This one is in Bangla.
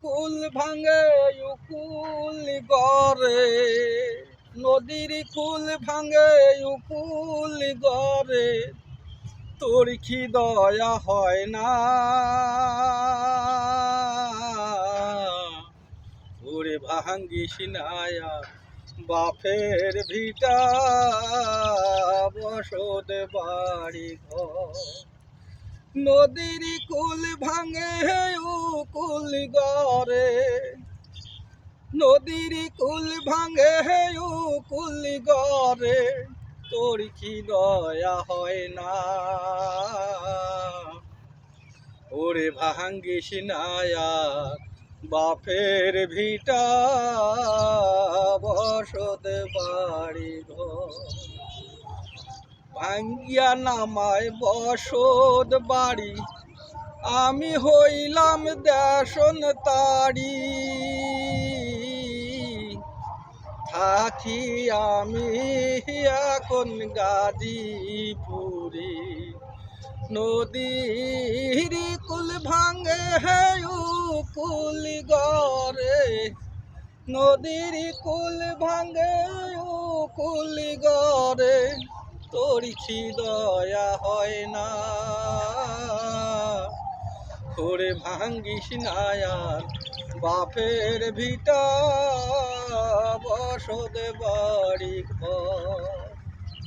কুল ভাঙে উকুল গরে, নদীর কুল ভাঙে উকুল গরে, তোর কি দয়া হয় না? ওরে ভাঙ্গিস নায়া বাপের ভিটা, বসত বাড়ি ঘর। নদীর কুল ভাঙে উকুল গরে, নদীর কুল ভাঙে উকুল গরে, তোর কি দয়া হয় না? ওরে ভাঙ্গিস নায়া বাপের ভিটা, বসত বাড়ি ঘর। ভাঙ্গিয়া নামায় বসত বাড়ি, আমি হইলাম দেশন তারি। থাকি আমি এখন গাজীপুরে, নদীর কুল ভাঙে কুল গরে, নদীর কুল ভাঙে কুল গরে, তোর কি দয়া হয় না? ওরে ভাঙ্গিস নায়ার বাপের ভিটা, বসত বাড়ি ঘর।